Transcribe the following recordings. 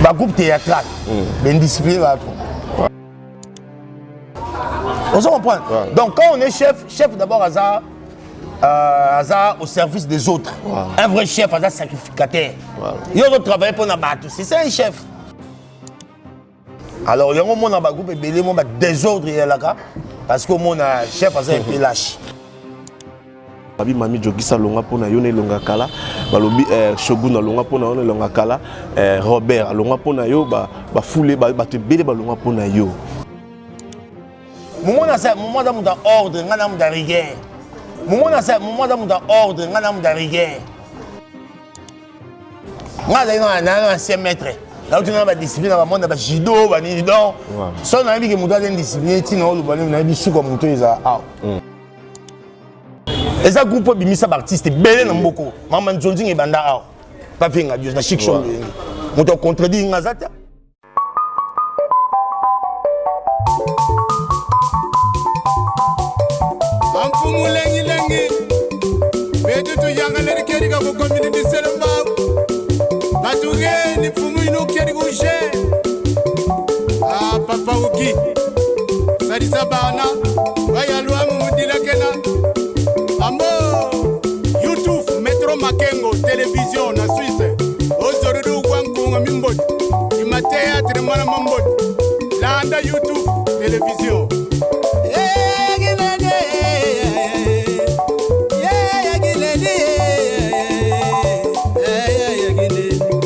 ba groupe théâtral ben discipliné là on se comprend. Donc quand on est chef d'abord hasard au service des autres. Un vrai chef hasard sacrificateur. Il doit travailler pour la battre. C'est ça un chef. Alors il y a un monde dans le groupe et belé mon désordre là parce que mon chef hasard un peu lâche. Babi mami jogisa longa pona yone longa kala balobi shogun longa pona yone longa kala Robert longa pona yo ba foulé ba te belé ba longa pona yo. Moment dans mon ordre, ngana mon rigueur. Moment dans mon ordre, ngana mon rigueur. Moi j'ai un ancien maître. Là où tu as la discipline dans le monde, ba judo, ba ni donc. Son ami qui monta une discipline, tino le bani na bi sous comme monto isa ah. Et ça groupe bimisa artiste belé na mboko. Maman Johnson et banda ah. Pas finga Dieu na chic show. Monto contredit ngazata. Lengi betu tu yanga leri keri ka ko community selamba batuge ni fumu ino keri ko je papa uki sari sabana baya luamu mudila kena ambo YouTube Metro Makengo télévision na Suisse ozorudu kwankunga mimbot imatea tremana mambot landa YouTube télévision.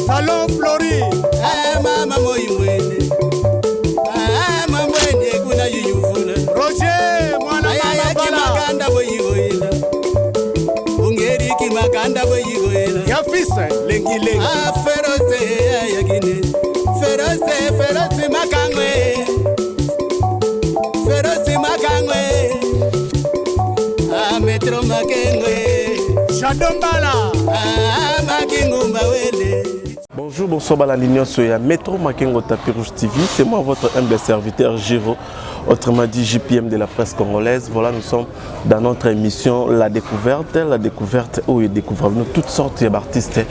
Salon Flori, mama moimwene, mama mwene kuna yuyufuna. Roger, mwana mama bana. Makanda boyigoila, ungeri ki makanda boyigoila. Yafisa, lengi lengi. Feroze ayagine, feroze makangwe, feroze makangwe. Metro Makengwe, Chadombala, Makengumba wele. Bonjour, bonsoir, Balandinion Soya, Metro Makengo Tapis Rouge TV, c'est moi votre humble serviteur Giro, autrement dit JPM de la presse congolaise. Voilà, nous sommes dans notre émission La Découverte où il découvre nous toutes sortes d'artistes.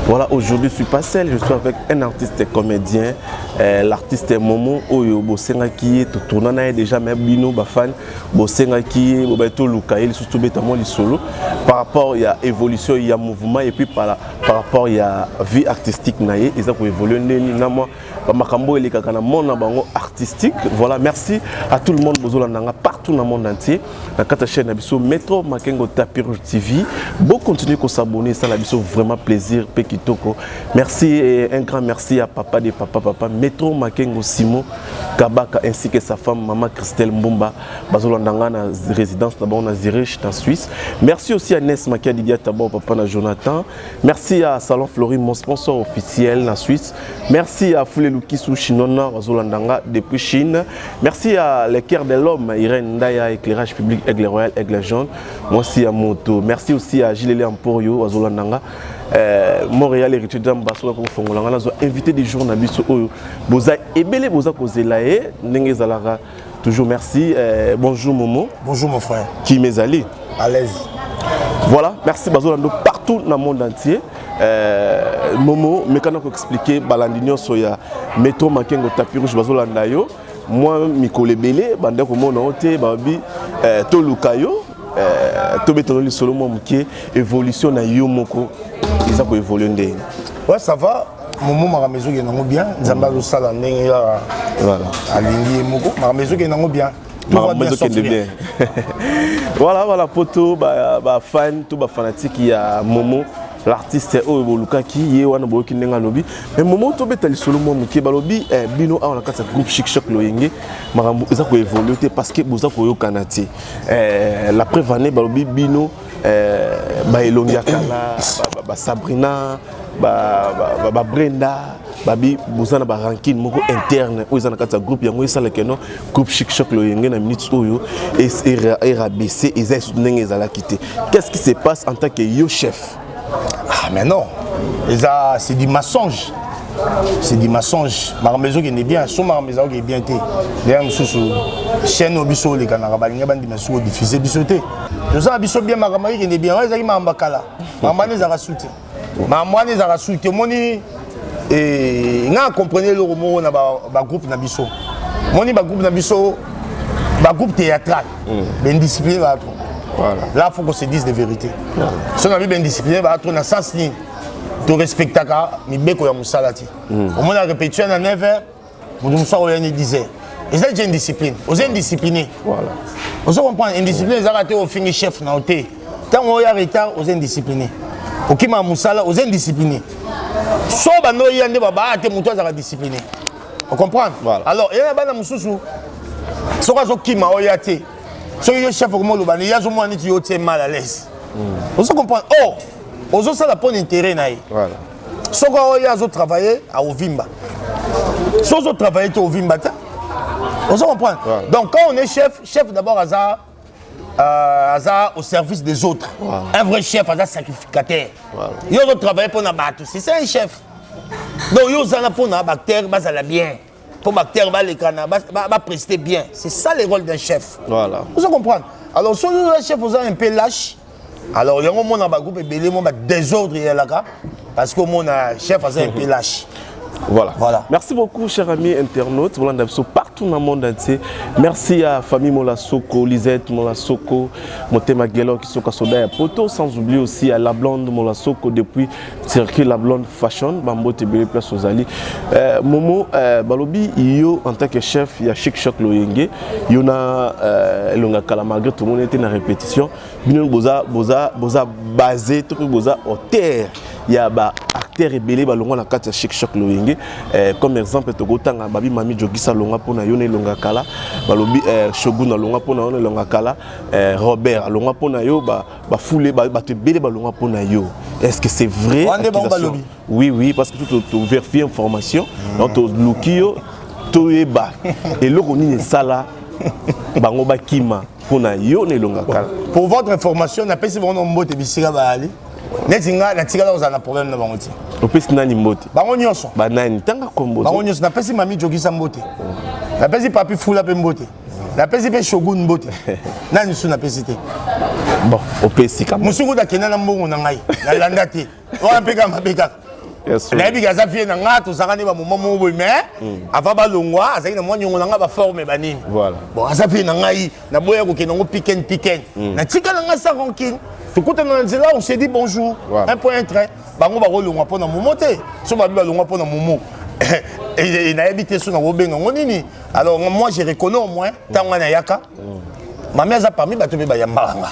Voilà, aujourd'hui je suis pas seul, je suis avec un artiste comédien, l'artiste Momo Oyo Bosengaki, tout tournant déjà même Bino Bafan, Bosengaki, Bobeto Lukaï, surtout Betamo Solo. Par rapport il y a évolution, il y a mouvement et puis par rapport il y a vie artistique naïe, ils ont évolué néanmoins. Makambo et les kakana mon bango artistique. Voilà, merci à tout le monde bozolandanga partout dans le monde entier. Dans cette chaîne abisso Metro Makengo Tapis Rouge TV. Bon continuez à s'abonner, ça l'abisso vraiment plaisir Pekitoko. Merci et un grand merci à papa Metro Makengo Simon Kabaka ainsi que sa femme maman Christelle Mbumba bazolandanga na résidence d'abord na Zurich en Suisse. Merci aussi à Ness Makia Didia Tabo papa na Jonathan. Merci à Salon Flori mon sponsor officiel en Suisse. Merci à Foulé Lukisu Shinona Wazolandanga depuis Chine. Merci à l'équerre de l'homme, Irène Ndaya, éclairage public, aigle royal, aigle jaune. Moi aussi à Moto. Merci aussi à Gilles Amporio, Wazolandanga. Montréal héritier d'Ambassadeur pour Fongolanga. Nous avons invité des journalistes. Boza Ebele, Boza Kozelae, Nengue Zalara. Toujours merci. Bonjour Momo. Bonjour mon frère. Qui m'est allé? À l'aise. Voilà, merci Bazolando partout dans le monde entier. Momo, mais quand on expliqué Balandinho Soya, Metro Makengo Tapis Rouge Bazolanda yo, moi Mikole Belé, bande ko mona ote babi Tolukayo, Tobetonoli solo mo muké évolution na yo moko, ils ont évolué ndé. Ouais, ça va. Momo ma maison qui est bien, Zamba lo sala ndenge ya. Voilà. Alingi moko, ma maison qui est bien. Bien. Voilà, poto, fan, tout fanatique, il y a Momo, l'artiste Luka qui est un peu qui n'est lobby. Mais Momo, tu es solo qui balobi, Bino a un groupe chic choc loyenge, Marambo, ils ont évolué parce que vous avez Kanati. La preuve année, balobi, Bino, Elonga Kala, Sabrina, Brenda. Babi bozana ba ranking moko interne oyo zana kata groupe yango esala keno groupe chic choc lo yenge na minute oyo et rabaisser et soutenir les ala quitter. Qu'est-ce qui se passe en tant que yo chef? Ah mais non, c'est du mensonge. C'est du mensonge. Ma maison qui est bien, son ma maison qui est bien té. D'ailleurs monsieur chaîne obiso les canards balinga bandi meso diffuser bisoté. Nous ça biso bien ma maison qui est bien, ezaki ma mbakala. Ma maman les a rassouté. Ma maman les a rassouté moni et nga comprenez le mot na ba groupe na biso moni ba groupe na biso ba groupe théâtral ben discipliné ba trop voilà là faut qu'on se dise des vérités si on a bien discipliné ba trop na sens ni to respectaka mi beko ya musalati au moins la répétition à 9h vous soir au 10h et ça c'est une discipline vous êtes discipliné voilà vous comprenez une discipline ils arrêté au fini chef na hôtel tant on y a retard vous êtes discipliné OK ma musala vous êtes discipliné so bando yande baba ate muto za discipliné on comprend voilà. Alors il y a bana mususu so ka zo kima oyate so yo chef ko mo lo bani ya zo mo aniti yo te mal à l'aise vous comprenez oh ozo ça la pon intérêt na voilà so ko ya zo travailler à Ovimba so zo travailler au Ovimba ta vous comprenez voilà. Donc quand on est chef d'abord à au service des autres. Wow. Un vrai chef, un sacrificateur. Il doit travailler pour nous battre. C'est ça un chef. Donc il doit pour nous battre, ça bien. Pour battre, va prester bien. C'est ça le rôle d'un chef. Voilà. Vous comprenez? Alors si le chef vous a un peu lâche, alors il y a un moment dans le groupe et il désordre là parce que mon chef a un peu lâche. Voilà. Merci beaucoup, chers amis internautes. Partout dans le monde entier. Merci à la famille Molasoko, Lisette Molasoko, Motema Gelo qui sont à Poto. Sans oublier aussi à la blonde Molasoko depuis Circuit La Blonde Fashion. Bambo Tébélé Place aux Ali. Momo Balobi, en tant que chef, il y a Chic Choc Loyenge. Il y a Longa Kala, malgré tout le monde était en répétition. Bino Boza basé, tout Boza au terre. Il y a acteur rebelle balonga na kati ya Chic Choc Loyenge comme exemple togotanga babi mami jogisa longa pona yone longa kala balobi shogun longa pona yone longa kala Robert longa pona yo ba foulé ba te belé balonga pona yo. Est-ce que c'est vrai? Oui parce que tu vérifies information donc to lukio to eba et le koni sala bango ba kima pona yone longa kala. Pour votre information na pesi bon mbote bisika ba ali netinga na tika la problème na bango ti opesi nani mbote bango nyonso banani tanga kombo bango nyonso na pesi mami jogisa mbote na pesi papi fula pe mbote na pesi pe shogun mbote nani su na pesi te bon opesi kama musuku da kenana mbongo na ngai na landa te wa mpeka mabeka na biga za fie na ngato sakani ba momo mo mais ava ba longwa azaki na mwanyongo na nga ba forme banini voilà bon aza fie na ngai na boya ko kenango piken na tika na nga sa ronkin. Tout côté dans là, on s'est dit bonjour, un point un trait. Bango ba rolonga pona momote. So ba longa pona momo. Et il a habité sur na robenga ngonini. Alors moi je reconnais au moins tanga na yaka. Ma mère a parmi ba tobe ba yambanga.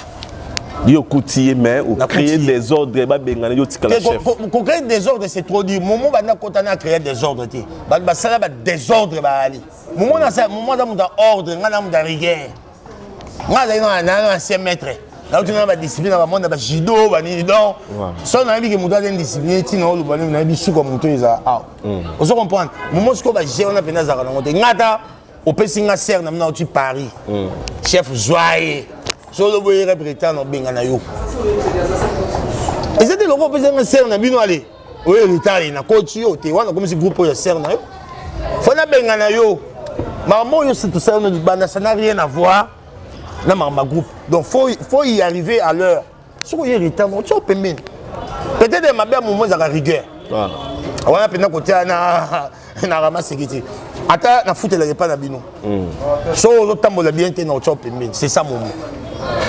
Yo koutier mais ou créer des ordres ba bengana yo tikala chef. Pour créer des ordres c'est trop dur. Momo ba na kotana créer des ordres té. Ba sala ba désordre ba ali. Momo na ça momo da muda ordre ngana muda rigueur. Ngana na ancien maître. Là tu as la discipline, la monde a judo, bani donc. Ça on a vu que muda une discipline, tu n'as pas le bani sous comme tu es à. On se comprend. Moment ce qu'on va gérer on a peine à zara na ngata au pesinga ser na mna tu Paris. Chef joyeux. Solo boye représentant no benga na yo. Et c'était le groupe pesinga ser na bino aller. Oui, l'Italie na coach yo, tu vois comme si groupe ya ser na yo. Faut na benga na yo. Maman yo c'est tout ça ça n'a rien à voir. Dans ma groupe. Donc faut y arriver à l'heure. Si vous y irritant, tu peux même. Peut-être que ma belle moment ça rigueur. Voilà. On a peine côté na ramasse sécurité. Ata na foot le pas na bino. So l'autre temps la bien té na tu peux même. C'est ça mon mot.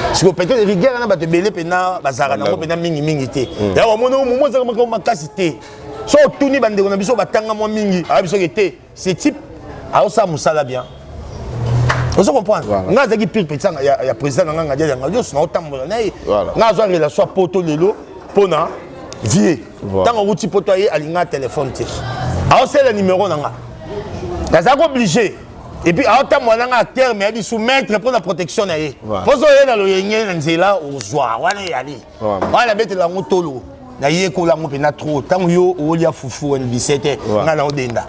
Parce que peut-être rigueur na ba te belé pena bazara na pena mingi té. Ya au moment ça ma capacité. So tout ni bande na biso batanga mo mingi. Ah biso été. C'est type a ça musala bien. Vous comprenez? Nga zaki pire petit il y a président nga ngadia nga yo sona otambola nayi. Nga zo relation poto lelo pona vie. Tant on outil poto yi alinga téléphone té. A c'est le numéro nga. Nga zako obligé. Et puis a otambola nga acteur mais bi soumettre pour la protection na ye. Pozo ye na lo yenge na nzela ozwa wana yali. Wana bete la motolo. Na ye ko la mo pena trop tant yo olia fufu en 17 nga na odenda.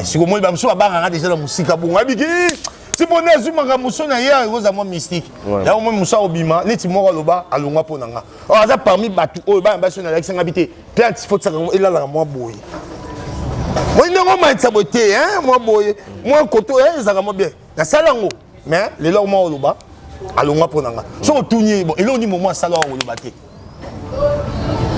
Si ko mo ba mso ba nga déjà la musika bonga biki. Si vous avez un moussou, vous avez un mystique. Vous avez un moussou obima, vous avez un loba, alonga ponanga. Alors, ça parmi batu, oh, bah, bah, sur l'élection habité. Plein de faut ça, il a la moi boy. Moi, il n'y a pas de saboté, hein, moi boy. Moi, côté, hein, ça va bien. La salango, mais les lois moi loba, alonga ponanga. Si on tourne, bon, il y a un moment ça loba té.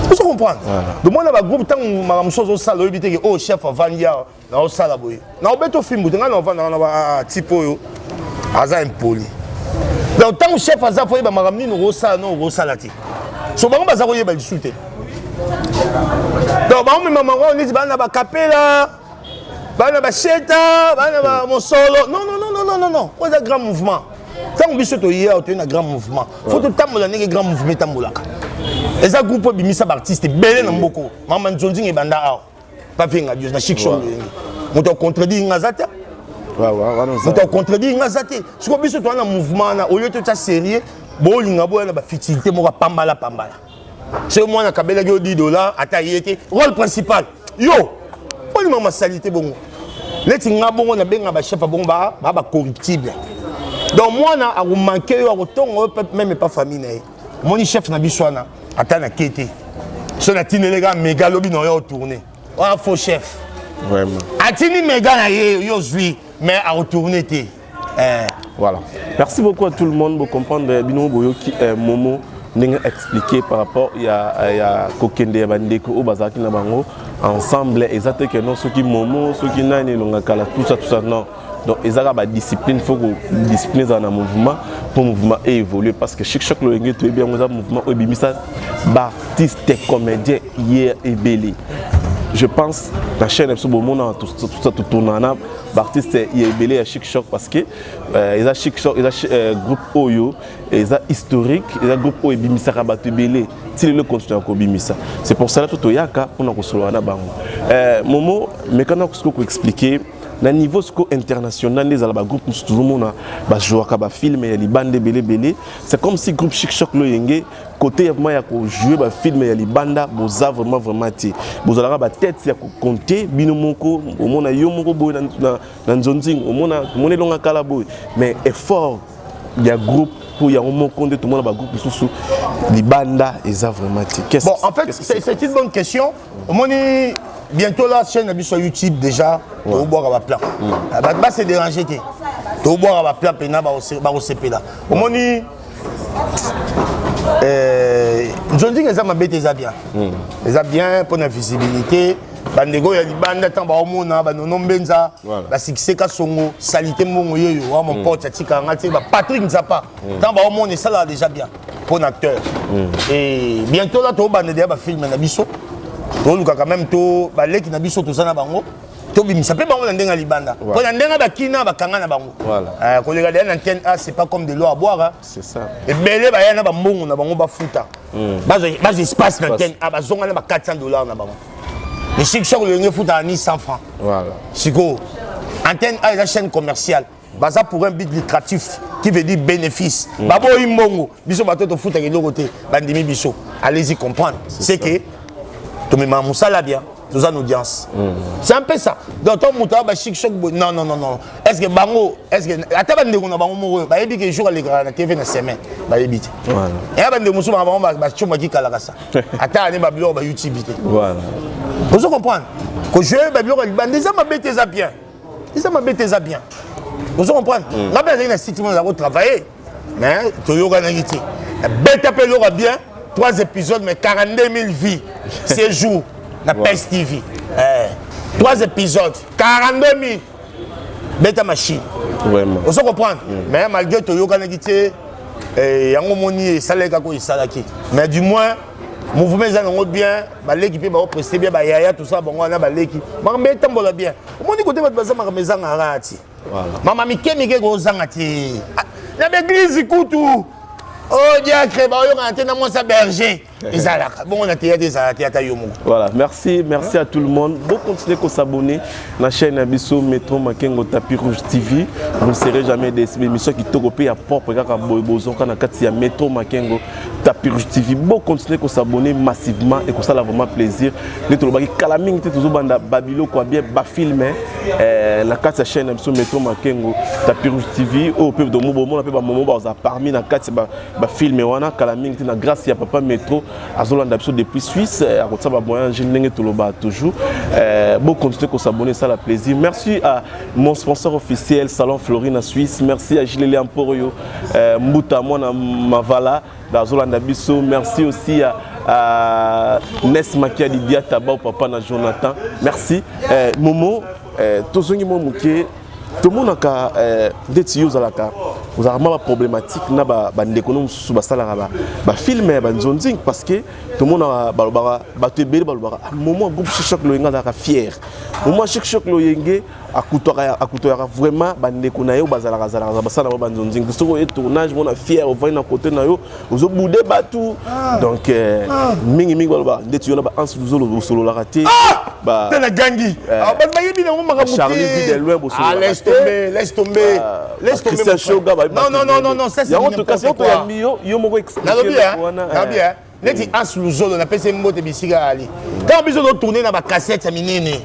Vous comprenez? Donc moi dans le groupe tant ma chose au salon il dit oh chef Vandia na au salon boy. Na obeto film tu ngana vanda na tipo yo. Aza impoli. Donc tant chef aza foi ba maramni no salon no salati. So ba baza ko yeba disute. Donc ba maman on dit ba na ba capella. Ba na ba cheta, ba na ba mon solo. Non. C'est un grand mouvement. Tant que biso to hier tu un grand mouvement. Faut tout tamola ne grand mouvement tamolaka. Et ça groupe bimisa artiste belé na mboko. Maman Nzonzi et banda a. Pas finga Dieu na chic show. Moto contredit ngazata. Moto contredit ngazate. Ce que biso to na mouvement na au lieu de ta sérieux, bo linga bo na ba futilité mo pambala. C'est moi na kabela yo $10 ata yete rôle principal. Yo. Pas ni maman salité bon. Leti nga bongo na benga ba chef bongo ba corruptible. Donc moi na a manqué yo autant même pas famille na. Mon chef na biswana ata na kete. So na tine les gars méga lobby no yo tourner. Ah faux chef. Vraiment. Atini méga na yo zui mais à retourner té. Voilà. Merci beaucoup à tout le monde pour comprendre bino boyo qui Momo n'inga expliqué par rapport il y a Kokende Bandeko au bazaki na bango ensemble exactement que non ceux qui Momo ceux qui nani longa kala tout ça non. Donc, ils ont la discipline, il faut que la discipline soit dans le mouvement pour le mouvement évoluer. Parce que chaque fois que tu es bien dans le mouvement, artiste, comédien, hier et belé. Je pense que la chaîne tout ça tout tourne en artiste hier et belé à chaque choc parce que ils ont chaque choc, ils ont groupe Oyo, ils ont historique, ils ont groupe Oyo Bimisa Rabatou belé. Si le continue encore Bimisa. C'est pour ça que tout yaka pour nous solo na bango. Momo, mais quand on peut expliquer na niveau international les alaba groupe tout le monde ba jouer ka ba film ya libande belé c'est comme si groupe Chic Choc lo yenge côté vraiment ya ko jouer ba film ya libanda boza vraiment ti bozalaka ba tête ya ko compter bino moko au mona yo moko boy na Nzonzi au mona longa kala boy mais effort ya groupe pour y a un moment tout le monde ba groupe sous libanda eza vraiment ti. Bon en fait c'est une bonne question. Moni bientôt la chaîne sur YouTube déjà, tu vas boire à la plat. Bah c'est dérangé, tu vas boire à la plat, pena bah au CP là. Au moins ni, je dis que ça m'a bêté ça bien. Ça bien pour la visibilité. Bandego ya libanda tant ba omona ba nono benza ba succès ka songo salité mongo yeyo mon pote tika ngati ba Patrick Nzapa tant ba omona ça là déjà bien pour un acteur. Et bientôt là tu vas bande ba film na biso. Donc quand même to ba leki na biso to sana bango to bimisa pe bango na ndenga libanda ko na ndenga ba kina ba kanga na bango voilà ko les gars na antenne A c'est pas comme de l'eau à boire c'est ça et belé ba yana ba mbongo na bango ba futa ba espace na antenne A ba zonga na ba $400 na bango mais Chic Choc le futa ni 100 francs voilà siko antenne A est la chaîne commerciale baza pour un but lucratif qui veut dire bénéfice babo imbongo biso bato to futa ke lokote bandimi biso allez-y comprendre c'est que tu me m'as ça là bien, tu as une audience. C'est un peu ça. Donc, ton mouton, Chic Choc, non. Est-ce que Bango, est-ce que. Attends, on a Bango, bah, il dit que jour à l'écran, la TV, na semaine, bah, il dit. Voilà. Et après, on a Bango, bah, tu m'as dit qu'à la ça. Attends, on a Babylon, bah, YouTube. Voilà. Vous comprenez? Que je vais Babylon, bah, déjà, ma bête est bien. Déjà, ma bête est bien. Vous comprenez? Là, ben, il y a un site où on a travaillé. Mais, tu as organisé. Bête appelle bien. 3 épisodes, mais 42 000 vies. 6 jours, la PES TV. 3 épisodes, 42 000. Bête machine. Vraiment. Vous comprenez? Mais malgré tout, il y a un moment où mais du moins, le mouvement est bien. L'équipe est prestée bien. Il y a tout ça. Il y a l'équipe. Mais il bien. Comment côté de la maison maman, mais qui est l'église, écoute. Oh diacre, bah on a antenne moi ça berger. Bon on a des voilà, merci à tout le monde. Vous continuez à s'abonner à la chaîne Abisso Metro Makengo Tapis Rouge TV. Vous ne serez jamais déçus. L'émission qui te repère à propre quand Boybozo quand on a Metro Makengo Tapis Rouge TV. Vous continuez à s'abonner massivement et que ça a vraiment plaisir. Les tolobaki kalaming te toujours banda Babilo quoi bien ba filmer la carte chaîne Abisso Metro Makengo Tapis Rouge TV au peuple de Mobo on appelle ba Momo ba parmi la carte ba filmer wana kalaming te na grâce à papa Metro Azolanda depuis Suisse, à côté de moyen, je n'ai toujours. Bon, continuez à s'abonner, ça la plaisir. Merci à mon sponsor officiel, Salon Florine à Suisse. Merci à Gilles Léamporio, Mbouta Mona Mavala, d'Azolanda Bisso. Merci aussi Nes Makia Lydia Taba papa na Jonathan merci Momo tozongi mo muke tout le monde a des tuyaux à la carte. Vous avez une problématique na ba ndeko sous ba sala ba filmer ba nzonzing parce que tout le monde a ba te beli ba moment groupe choc lo nga da fier. Moment choc lo yenge akutoya vraiment ba ndeko na yo bazala ba sala ba nzonzing so et tournage on a fier on va na côté na yo ozo bouder batou donc mingi ba des tuyaux ba ans lo solo la raté ba na gangi ba yebi na mo maka Charlie vide loin bo solo laisse tomber non, ça c'est n'importe quoi. Neti as luzolo na pese mbote bisika ali. Quand biso do tourner na ba cassette ya minene.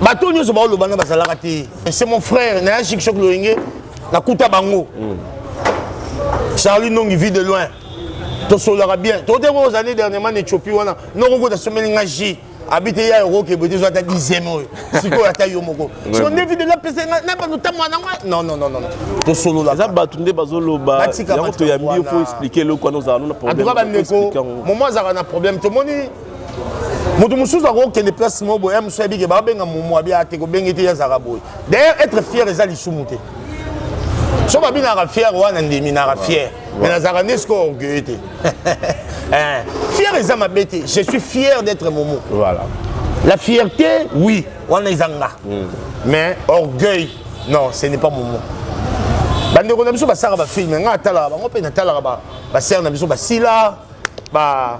Bato nyo so ba lo bana bazalaka te. C'est mon frère, na chic choc loenge na kuta bango. Charlie non il vit de loin. To solara bien. To te aux années dernièrement en Éthiopie wana. Non ko ta semeli ngaji. Habiter ya euro ke bote zo ta 10e siko ata yo moko so on évite de la pese na ba notamment non to solo la za batunde bazolo ba ya to ya mieux faut expliquer le quoi nous avons problème en tout cas bandeko moment za na problème to moni moto musuza ko ke déplacement bo am so bi ke ba benga momo abi ate ko bengete ya za boy d'ailleurs être fier eza lisumuté so ba bina ka fier wana ndimi na ka fier mais na za nesko orgueil te fier et ma bête, je suis fier d'être Momo. Voilà. La fierté, oui, on est zanga. Mais orgueil, non, ce n'est pas Momo. Bande on a besoin de ça va film, on a tala, on peut na tala ba ser na besoin ba sila, ba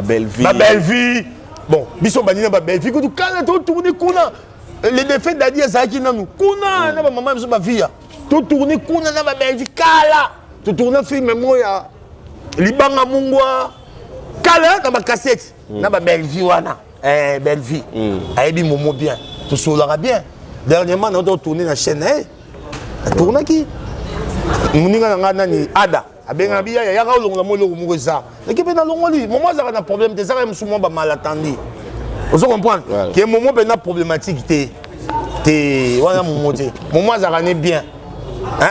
belle vie. Ba belle vie. Bon, biso banina ba belle vie, ko du kala to tourner kuna. Les défaites d'Adi Azaki na nous. Kuna na ba maman besoin ba vie. To tourner kuna na ba belle vie kala. To tourner film moya. Libanga mungwa kala na ba cassette na ba belle vie wana belle vie ayebi momo bien tout solara bien dernièrement on doit tourner la chaîne tourner qui muninga nga nani ada abenga biya ya ka longola mo longo mo za ekipe na longoli momo za na problème te ça musumo ba mal attendu vous comprendre que momo pe na problématique te wana momo te momo za ne bien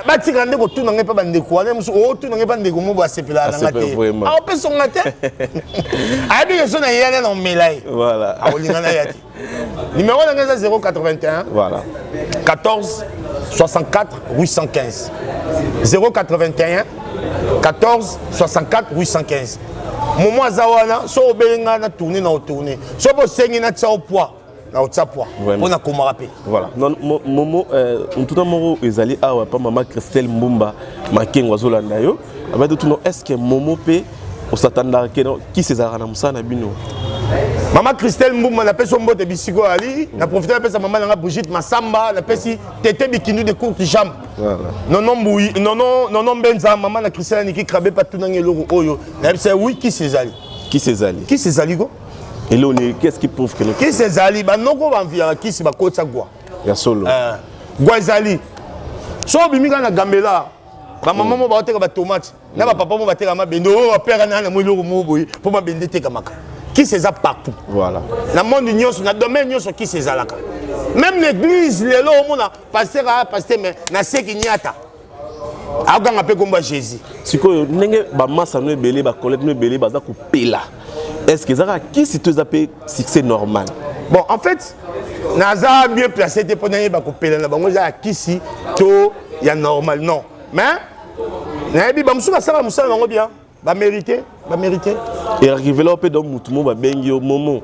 bati grande ko tout n'engage pas bande ko ne musu o tout n'engage pas de ko mo ba sepela na ngate a o peso ngate a bi so na yele na melai voilà a olinga na yati numéro na ngeza 081 voilà 14 64 815 081 14 64 815 momo azawana so obelinga na tourner na tourner so bo sengi na tsa au poids na otapwa on a comment rappeler voilà non momo tout moro ezali awa pa maman Christelle Mbumba makengo azolanda yo abado tuno est-ce que momo pe osatanda ke qui césar na musana bino maman Christelle Mbumba na peso mbote bisiko ali na profiter na pesa maman na Brigitte Masamba na pesi tete bikinu de courte jambe voilà non benza maman na Christelle Niki krabe pas tout nangelo oyo na pesa oui qui césar go. Et là, qu'est-ce qui prouve que nous... Qui c'est Zali? Bah non, on va envier qui c'est Bakota Gua. Il y a solo. Gua Zali. So bimika na Gambela. Ba maman va te ka tomate. Na ba papa va te ka ma bendo. Père na na mwilo mo boy. Pour ma bende te ka maka. Qui c'est ça partout. Voilà. Na monde nyos na domaine nyos qui c'est Zalaka. Même l'église les lo mona pasteur mais na seki nyata. Aganga pe komba Jésus. Siko ndenge ba massa no ebele ba collecte no ebele ba za ko pela. Est-ce que ça qui c'est tout appelé succès normal? Bon, en fait, Naza bien placé te pour n'aller pas couper là. Bon, ça qui si to y a normal non. Mais n'abi ba musuka ça musa non bien. Ba mériter. Et arriver là au peu dans mutumo ba bengi au moment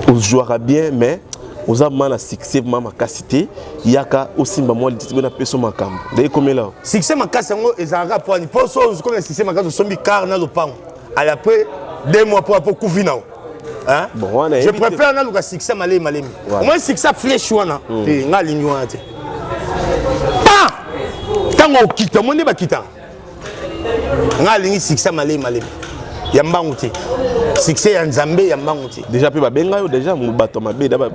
on jouera bien mais aux amants la succès mama capacité yaka aussi ba moi litiko na peso makambo. D'ailleurs comme là. Succès makasa ngo ezanga pour ni pour so ko na succès makasa sombi car na lopango. Après 2 mois pour Kouvina. Hein? Bon, je préfère na succès malé. Au moins succès flèche wana. Nga ligne wana te. Pa! Tango kita monde ba kita. Nga ligne succès malé. Yambangu te. Succès ya Nzambe yambangu te. Déjà pe ba benga yo déjà mu bato mabe da ba.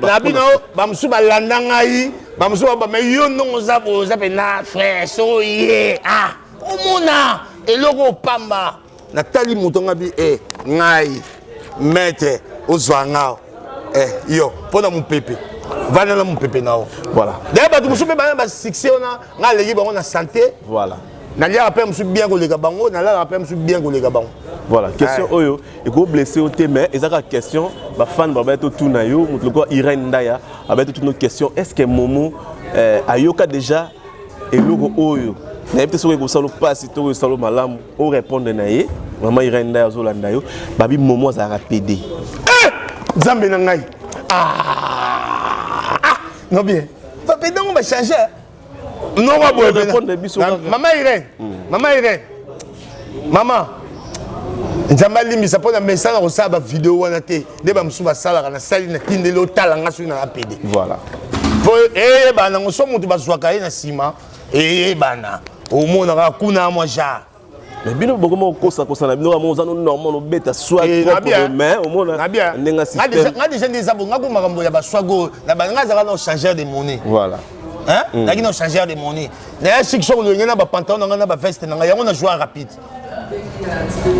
Na bino ba musu ba landanga yi, ba musu ba me yo non za pe na frère so ye. Ah! Omona eloko pamba. Nathalie Moutongabi ngai maître ozwanga yo pona mon pépé vana na mon pépé nao voilà d'ailleurs ba tout musupe ba succès on a ngai legi ba on a santé voilà Nalia rappelle monsieur bien que les gabango, nalia rappelle monsieur bien que les gabango. Voilà, question oyo, et ko blessé au thème, et ça la question, ba fan ba beto tout na yo, mutu ko Irène Ndaya, avec toute une question, est-ce que Momo ayoka déjà et logo oyo, na peut-être so ko salo passe to salo malamu, o répondre na ye, maman Irène Ndaya zo landa yo, babi Momo za rapide. Zambe na ngai. Non bien. Papa donc on va changer. Non, on va répondre biso. Maman Irène. Maman Irène. Maman. Nzamba limisa pona message ko sa ba vidéo wana te. De ba musu ba sala na sali na tindelo talanga su na rapide. Voilà. Po bana ngoso mutu ba zwaka na sima. Bana. Au monde na kuna moi ja. Mais bino bokomo kosa na bino mo zano normal no beta soit propre mais au monde ndenga système. Ngadi jende zabo ngako makambo ya ba swago na ba ngazaka no changer de monnaie. Voilà. Hein? Là qui no changer de monnaie. Na chic so le ngena ba pantalon na ba veste na yango na jouer rapide.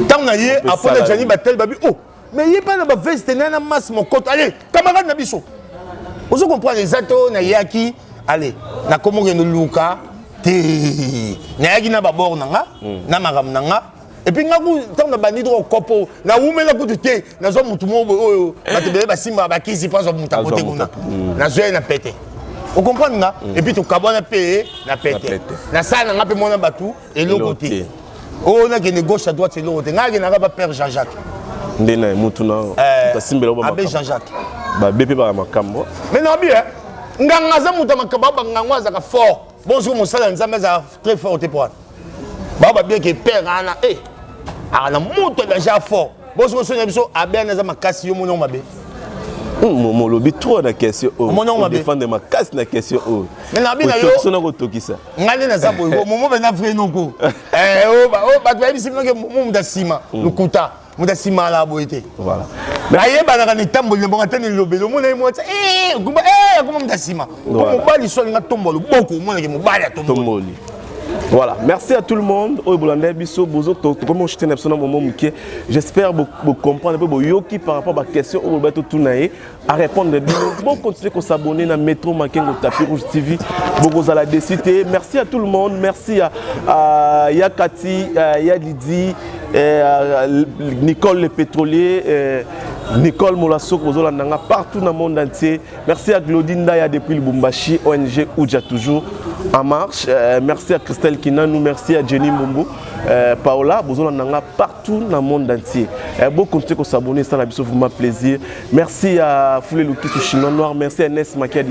Tant na yé après Jani Batel babi oh mais yé pas na ba veste na masse mon côté allez camarade na biso. Vous comprenez les atos na yaki allez na komo ngeno luka na yaki na babor nanga na magam nanga et puis ngaku tant na bandi do kopo na umela kutu te na zo mutu mo oyo batebele basimba bakisi pas zo muta kote kuna na zo na pété vous comprenez nga et puis to kabona pe na pété na sana nga pe mona batu et le côté oh na gene gauche à droite c'est l'autre nga gene nga ba père Jean-Jacques ndena mutu na ta simbela ba abbé Jean-Jacques ba bébé ba makambo mais non bien nganga za muta makaba ba ngangwa za ka fort bon sur mon salaire nzambe za très fort te pour ba bien que père ana ana muta déjà fort bon sur son biso abbé na za makasi yo mono mabe Momo lobi trop na question o on défendre ma casse na question o mais na bina yo sona ko tokisa ngale na za boyo momo be na vrai non ko ba ba bisim no ke momo muda sima lukuta muda sima la boyete voilà mais aye ba na ni tamboli bon atani lobelo mo na mo kumba kuma muda sima mo bali so nga tombolo boko mo na ke mo bali tomboli. Voilà, merci à tout le monde. J'espère que vous comprenez un peu yoki par rapport à la question à répondre. Bon, continuez à s'abonner à Métro Makengo Tapis Rouge TV. Vous allez décider. Merci à tout le monde. Merci à Yakati, Yadidi, Nicole le pétrolier, Nicole Molasso, partout dans le monde entier. Merci à Claudine Daya depuis le Bumbashi, ONG Oudja toujours en marche. Merci à Christelle Kinanou, merci à Jenny Mumbu, Paola, Bozola partout dans le monde entier. Beaucoup de s'abonner, ça a vraiment plaisir. Merci à Foulé Luki sur Chinois Noir, merci à Ness Makia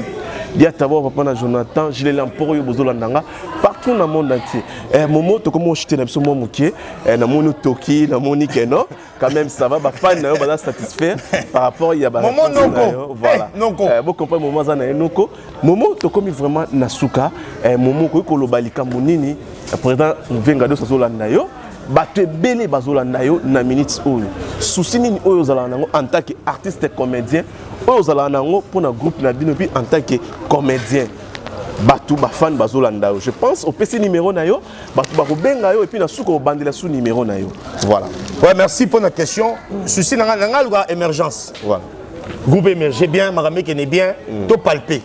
Diatabo, Papa Jonathan, Gilles Lamporo, Bozola partout dans le monde entier. Momo, tu comment jeter l'absolu Momuké, na Mono Toki, na Monique, non? Quand même, ça va, fan, on va satisfaire par rapport à Momo Noko. Voilà. Vous comprenez, Momo Zana Noko. Momo, tu comme vraiment Nasuka, Momo, ko lo balika monini, président Venga de Sazolanda yo. Bato belé bazolanda yo na minutes oyo. Souci nini oyo zalanda ngo en tant qu'artiste et comédien, oyo zalanda ngo pour na groupe na bino puis en tant que comédien. Bato ba fan bazolanda yo. Je pense au PC numéro na yo, bato ba ko benga yo et puis na suko bandela sous numéro na yo. Voilà. Ouais, merci pour la question. Souci nanga émergence. Voilà. Groupe émergé bien, maramé qui est bien, to palpé.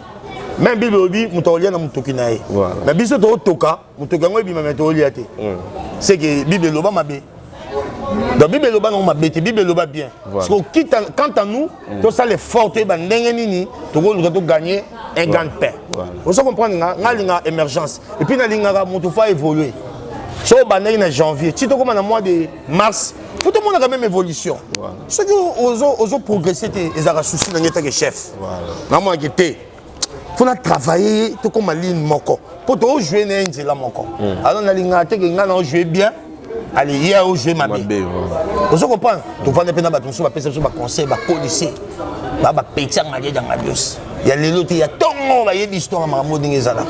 Même Bible obi mutolia na mutokinae. Mais biso to toka, mutokango bi mametolia te. C'est que Bible loba mabe. Donc Bible loba non mabe, Bible loba bien. Parce que quant à nous, tout ça les fortes ba ndenge nini, to go gagner un grand pain. Vous comprenez nga linga émergence. Et puis na linga muto fa évoluer. So ba na janvier, si to comme na mois de mars, tout le monde a la même évolution. Ceux qui ont progressé, ils ont souci dans le chef. Voilà. Il faut travailler tout comme Aline Moko. Pour jouer dans Moko. Alors, on a joué bien. Allez, il y a joué ma belle. Vous comprenez? Tu vas pas de conseil, de policier, de pétier dans la bios. Il y a les autres, il y a tant de l'histoire à Maramou Dingezala.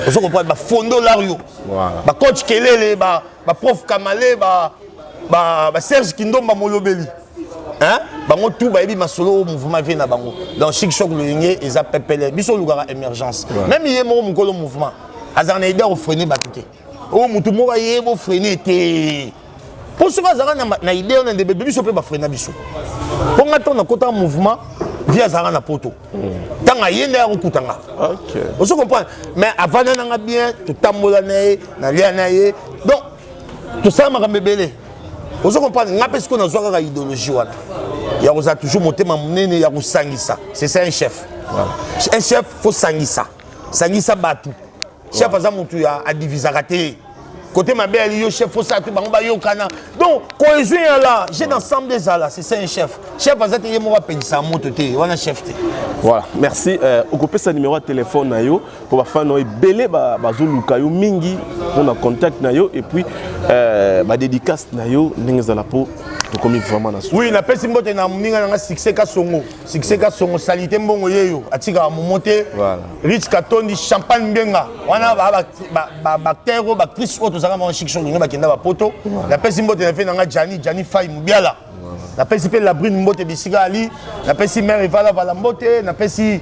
Vous comprenez? Il fondo Lario. Il coach Kelele, il prof Kamale, Serge Kindomba Molobeli. Hein? Bango tout ba ebi masolo mouvement vient na bango. Dans chic choc le ngé ils a pepele biso lugara émergence. Même yé mo mukolo mouvement. Azana ida o freiner batute. O mutu mo ba yé bo freiner té. Pour ce azana na idée on a des biso pe ba freiner biso. Pour ngato na kota mouvement via zara na poto tanga yende ya kutanga OK on se comprend mais avant na bien tout tambola na lia na ye donc tout ça m'a bébélé on se comprend nga parce qu'on a zwa ka idéologie wana ya ko za toujours motema munene ya ko sangisa c'est ça un chef voilà. Un chef faut sangisa batu chef aza mutu ya a diviser raté côté ma belle yo chef faut ça tout bango ba yo kana donc cohésion là j'ai d'ensemble des là c'est ça un chef aza te yemo va payer sa moto te wana chef te voilà merci okope sa numéro de téléphone na yo pour ba fano ebele ba zoluka yo mingi pour na contact na yo et puis ba dédicace na yo ndenge za la po to komi vraiment na oui na pesi mbote na muninga na succès ka songo salité mbongo yeyo atika momote voilà Rich Katondi champagne benga wana ba bactéro bactrice auto zanga ma chiction ngi ba kenda ba poto na pesi mbote na fe na Jani Fay Mubiala na pesi pe la brune mbote bisika ali na pesi mère Evala Vala mbote na pesi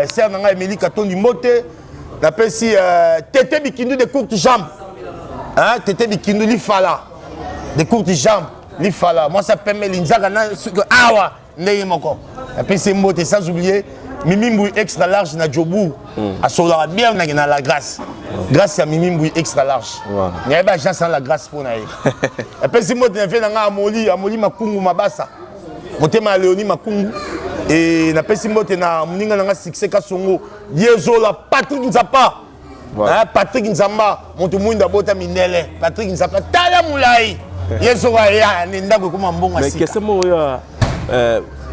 sœur na Emily Katondi mbote na pesi Tété Bikindu de courtes jambes hein Tété Bikindu li fala de courtes jambes li fala moi ça permet l'inzaka na awa ndeye moko na pesi mbote sans oublier Mimi Mbouy extra large na Djobu a sola bien na la grâce grâce à Mimi Mbouy extra large il y a pas chance la grâce pour na et puis si moi tu fais na amoli makungu mabasa motema Léonie makungu et na pesi mbote na muninga na succès ka songo yezola Patrick Nzapa hein Patrick Nzamba monto mwinda bota minele Patrick Nzapa tala mulai yezola ya ndako kuma mbonga sika mais qu'est-ce mo ya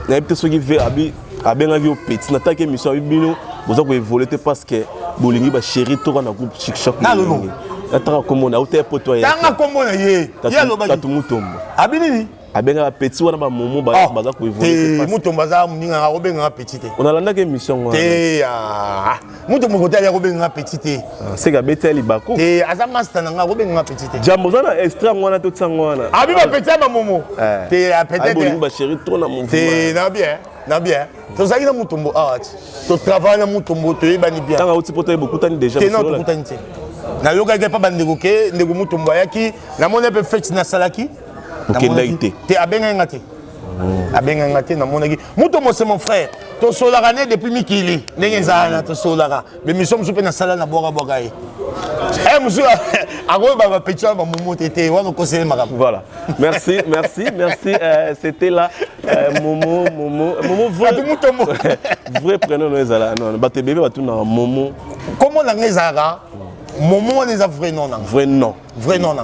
na peut soki ve abi abengaki yo petit na take émission bino boza ko évoluer parce que bolingi ba chéri to na groupe chic choc nalobi ataka komona ute poto ya tanga komona ye ya loba tatu mutombo abini abenga petit wana ba momo baza ko évoluer mutombo za muninga ka obenga petit te on a landaka émission wana te mutombo ko tali obenga petit te c'est ga beteli bako te aza master na nga obenga petit te jambo zana extra wana to tsangwana abi ba petit ba momo te peut-être bolingi ba chéri to na mouvement te na bien tozali na mutombo art to travail na mutombo to yebani bien tanga uti poto ebokutani déjà te non to kutani te na yoka pa bandeko ke ndeko mutombo ayaki na mona pe fête na salaki te abenga ngate abenga ngate na mona ki mutombo c'est mon frère to solaka ne depuis mikili ndenge zana to solaka mais mission musu pe na sala na boka ye musu ako ba petit ba momo tete wana conseiller makam voilà merci c'était là momo vrai prénom no ezala non ba te bébé ba tuna momo comment na ngezaka momo on est vrai nom vrai nom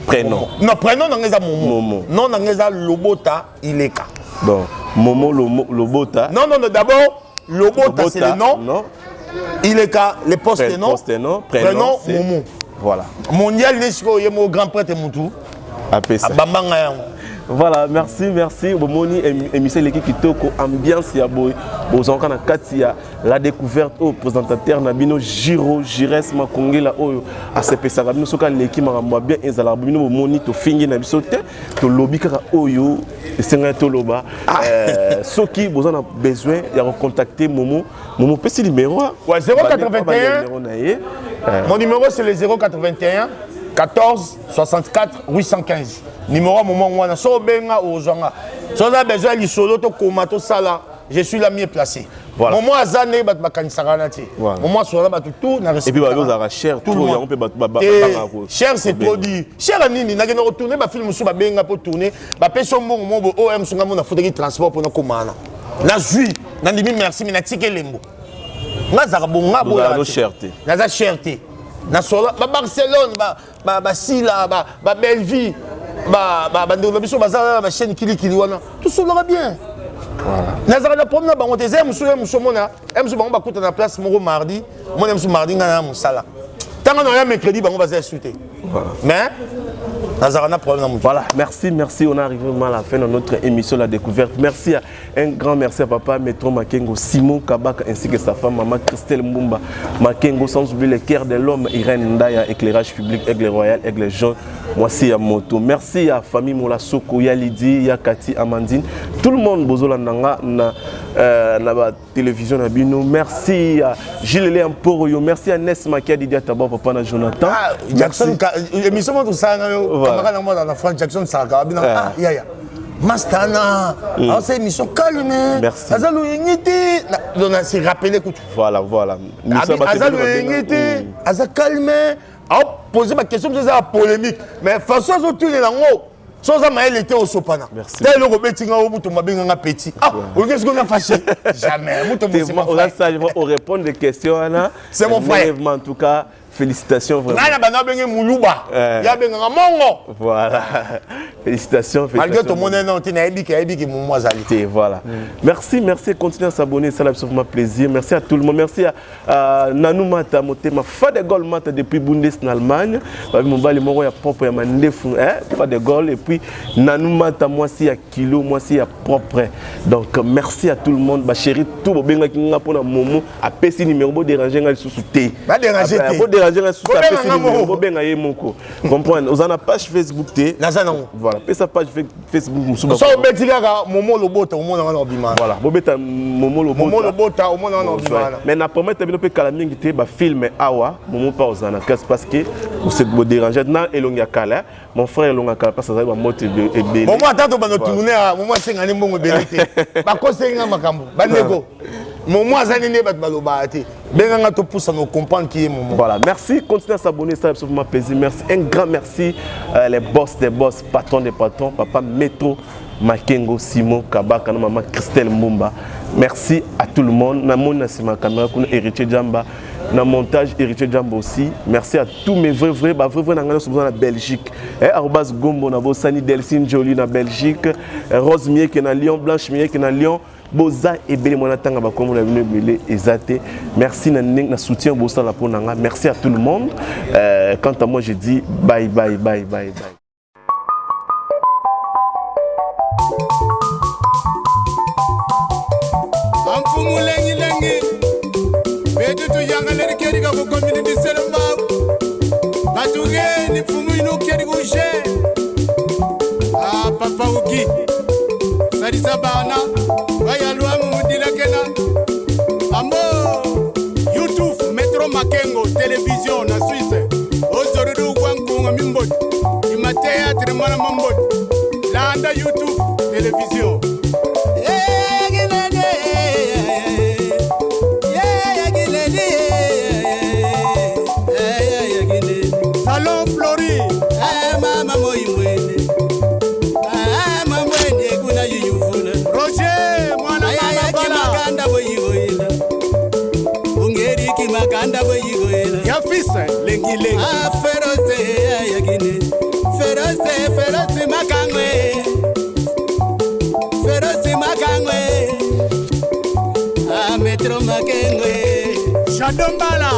prénom non prénom na ngeza momo non na ngeza lobota ileka bon momo lobota non d'abord lobota c'est le nom non ileka les postes nom prénom momo voilà mondial nesiko yemo grand prêtre mutu apesa bambanga yango. Voilà, merci. Bomoni émission l'équipe kitoko ambiance ya boy. Bozonka na kati ya la découverte au présentateur Nabino Jires Makongela oyo ACPSA bino soka l'équipe makambo bien ezala bino bomoni to fingi na biso te to lobby kaka oyo esenga to loba soki bozana besoin ya recontacter Momo pesi numéro ouais 081 mon numéro c'est le 081 14 64 815 numéro moment wana so benga ozanga so za besoin li solo to koma to sala je suis la mieux placé voilà moment azane bat bakanisaka na ti moment so ba tout na respect et puis ba za cher tout ya on peut ba cher c'est trop dit cher nini na kena retourner ba film so ba benga pour tourner ba peso mbongo mo OM sunga mo na fauteuil transport pour na komana na zui na ndimi merci mais na tikelembo ngazaka bonga bola na cherté na za cherté na solo ba Barcelone ba Sila ba Belleville bandeko biso baza ba chaîne kilikili wana tout cela bien voilà nazaka na problème bango te muso mona muso bango bakuta na place moko mardi mona muso mardi ngana musala tanga na ya mercredi bango baza souté mais nazaka na problème. Voilà, merci, on est arrivé à la fin de notre émission La Découverte. Merci un grand merci à papa Maître Makengo, Simon Kabak ainsi que sa femme maman Christelle Mbumba Makengo, sans oublier le cœur de l'homme Irène Ndaya, éclairage public, Aigle Royal, Aigle Jaune, moi c'est à Moto. Merci à famille Mola Soko, ya Lydie, ya Cathy, Amandine, tout le monde bozola nanga na la télévision na bino. Merci à Gilles Léon Poroyo, merci à Ness Makia Didia Taba papa na Jonathan. Jackson émission tout ça na yo camarade moi dans la France Jackson ça ya Mastana, c'est émission calme. Merci. Azalo Yengiti, on a s'est rappelé que voilà. Azalo Yengiti, Azalo calme. A posé ma question, c'est la polémique. Mais façon autour de l'ango, sans amael était au sopana. Merci. Tel le Robertinga au bout de ma benga petit. Ah, qu'est-ce qu'on a fâché? Jamais. On répond des questions, Anna. C'est mon frère. En tout cas, félicitations vraiment. Voilà. Félicitations. Malgré tout le monde, voilà. Merci, continuez à s'abonner, ça fait plaisir. Merci à tout le monde. Merci à Nanou Mata, ma fa de Gaulle Mata depuis Bundes en Allemagne. Mon bali moro ya propre ya mandefu, fa de Gaulle et puis Nanou Mata moi si à kilo, moi si à propre. Donc merci à tout le monde. Ba chéri tout benga ki nga pona momo a pesi numéro bo déranger nga sous té. Ba déranger té. Bo déranger nga sous ta pesi numéro bo benga ye moko. Comprendre. Vous en a page Facebook té. Voilà, pesa page Facebook musuba. So betika momo lobota momo na obimana. Voilà, bobeta momo lobota momo na obimana. Mais na promettre bino pe kala mingi té ba film awa momo pa ozana parce que vous êtes bo déranger na elonga kala. Mon frère elonga kala parce que ça va monter et bien. Momo atato bano tourner momo senga ni mbongo belete. Ba kosenga makambo. Bandeko. Momo azani ne bat baloba ate. Benga to pousse à nous comprendre qui est Momo. Voilà, merci, continuez à s'abonner, ça va me plaisir. Merci, un grand merci les boss des boss, patrons des patrons, papa Metro Makengo, Simon Kabaka, maman Christelle Mumba. Merci à tout le monde. Namon Nassima Kamera, héritier Djamba. Dans le montage, héritier Djamba aussi. Merci à tous mes vrais dans la Belgique. Arobas Gombo, Sani Delcine Jolie dans Belgique. Rose Mier qui est dans Lyon, Blanche Mier qui est dans Lyon. Boza et Bélé Monatanga, comme on a vu Bélé et Zate. Merci na soutien Boza la Ponanga. Merci à tout le monde. Quant à moi, je dis bye. Papa Uki, Sarisa Bana. YouTube, Metro Makengo, télévision, na Suisse. Aujourd'hui, Wankunga Mimbot. Il m'a théâtre, Mana Mambot. Landa YouTube, télévision. Salon Flori. Mama Moïmoué. Roger, moi, ya fils lengi lengi feroce ayagine feroce makangwe Metro Makengwe Shadombala